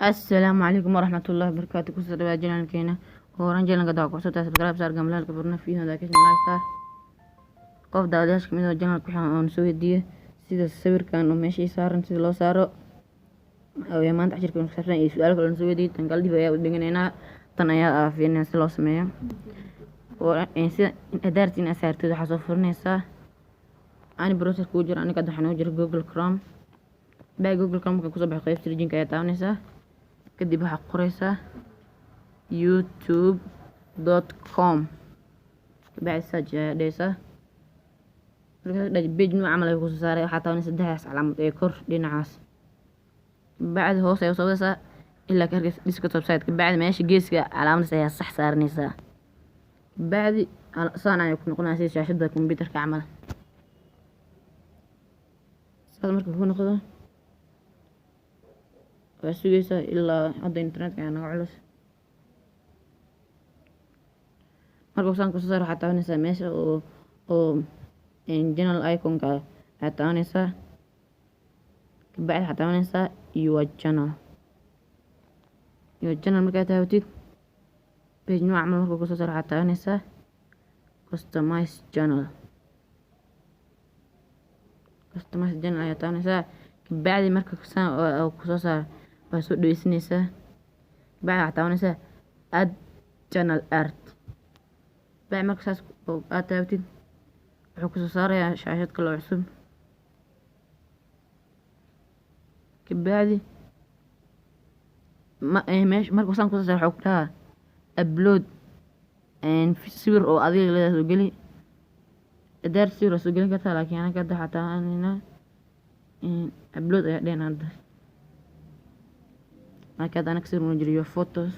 السلام عليكم ورحمة الله وبركاته. كسر جنان كينا ورانجلنا قد أقصد تسبقراب صار قبل كبرنا فينا ذاك لايك صار قف داداش كمية جنان كحنا نسوي دي سيد السبر كانوا ماشي صار نسوي لو صاروا أو يا ما أنت عشر كنا خسرنا يسأل كل نسوي دي تنقل دي فيا ودنا تنايا في الناس لو سمية وإنسان أدارتي نسير تدو حصفرني سا أنا بروسس كوجر أنا قد حنوجر جوجل كروم باقي جوجل كروم كوسب حقيقة ترجين كيا تاونسا kadib waxaa qoreysaa youtube.com kabacdi search ayaa dheheysaa page nooca camal ay kusoo saaray waxaa taabanaysa saddexdaas calaamad ee kor dhinacaas kabacdi hoos ayaa usoo wadaysaa ilaa ka arkaysa desktop site kabacdi meesha geeska calaamadaas ayaa sax saaranaysaa kabacdi saan ayay ku noqonaysaa sida shaashada kombiyuutarka camal saas marka ku noqdo sugaysaa ilaa hadda internetka ayaa naga culus marka saan kusoo saar waxaad taabanaysaa meesha oo general iconka ayaad taabanaysaa kabacdi waxaad taabanaysaa your channel markaad taabatid page nooca camal markuu kusoo saar waxaad taabanaysaa customize channel ayaa taabanaysaa kabacdi marka saan kusoo saar waa soo dhaweysanaysaa kabacdi waxaad taabanaysaa add channel art kabacdi marka saas aad taabatid wuxuu kusoo saarayaa shaashad kale oo cusub kabacdi meesha marka saan kusoo saar waxuu ku dhahaa upload sawir oo adiga leedahay soo geli adaar sawir oo soo gelin kartaa laakiin anaga hadda waxaa taabanaynaa upload ayaa dhehna hadda marka hadda anaga sawir una jiriyo photos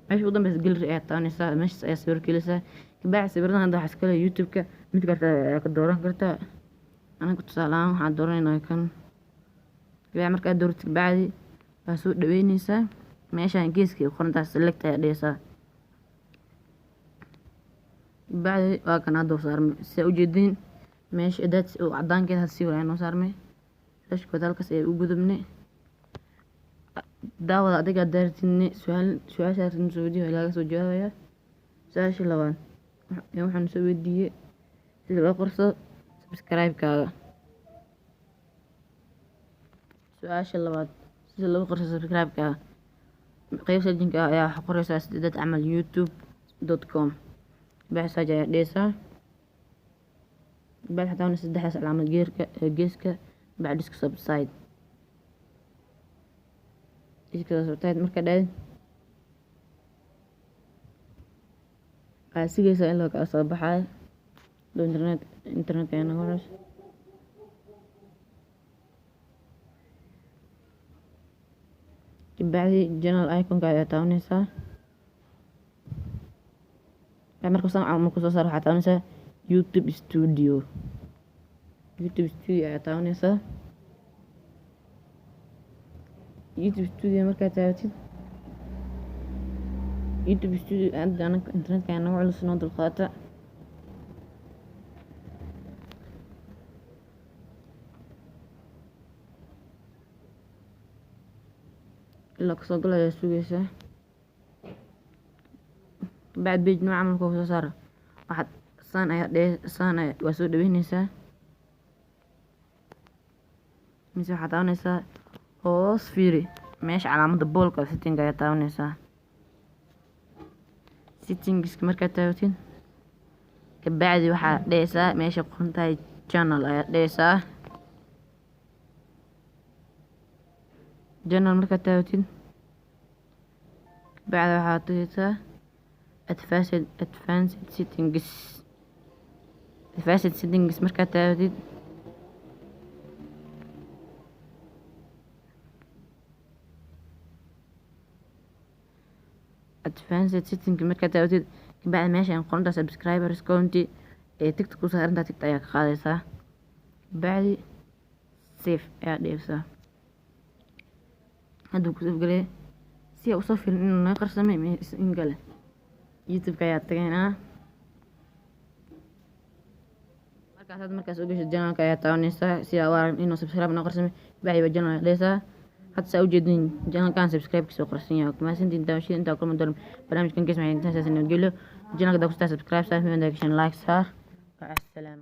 meesha ugu dambeysa gallery ayaa taabanaysaa meeshaas ayaa sawir gelinaysaa kabacdi sawiradan hadda waxaa iskale youtube-ka mid karta ayaa ka dooran kartaa anaga tusaale ahaan waxaan dooranaynaa kan kabacdi markaad dooratid kabacdi waa soo dhaweynaysaa meeshaan geeska qorantaas select ayaa dhehaysaa kabacdi waa kan hadda saarmay sidaa ujeediin meesha adaad oo cadaankeeda sawir ayaa noo saarmay dashkood halkaas ayaa u gudubnay daawada adiga daartidne su-aasha soo weydiiyo laga soo jawaabaya su-aasha labaad waxaan soo weydiiyey sida loo qorsado subscribe-kaaga su-aasha labaad sida loo qorsado subscribe-kaaga qayb sajinka ayaa waxaa qoreysaa sideedad camal youtube.com kabacdi search ayaa dhehaysaa kabacdi waxaa taabanaysaa saddexdaas calaamad geeska kabacdi desktop site marka dhaadid waxaad sugaysaa in kala soo baxayo doo internetka ayaa naga culus kabacdi general iconka ayaa taabanaysaa marka saan camal kusoo saar waxaad taabanaysaa youtube studio ayaa taabanaysaa youtube studio markaad taabatid youtube studio hadda anaga internetka ayaa naga culus noo dulqaata ilaa kasoo gala ayaa sugaysaa kabacdi page nooca camalka kusoo saara waxaad saan waa soo dhaweynaysaa mise waxaad taabanaysaa hoos fiiri meesha calaamada boolka setting ayaa taabanaysaa settingska markaad taabatid kabacdi waxaad dhehaysaa meesha qorantahay channel ayaa dhehaysaa channel markaad taabatid kabacdi waxaad dhehaysaa advanced settings markaad taabatid advanced setting markaad taabatid kabacdi meeshaan qorantaa subscribers county ee tigta ku saarantaa tigta ayaa ka qaadaysaa kabacdi safe ayaa dhehaysaa hadduu ku safgalay si aa usoo firin inuu naga qarsamay in kale youtube-ka ayaa tagaynaa markaas u gasho channelka ayaa taabanaysaa si aa u arag inuu subscribe naga qarsamay kabacdi waa channel ayaa dhehaysaa hadda saa ujeedin janalkan subscribe-kiisa oo qarsan yahay kuma santiin daawashada intaa kulma doon barnaamijkan kees maxay intaas nabadgelyo janalka daa ku subscribe saar like saar assalaam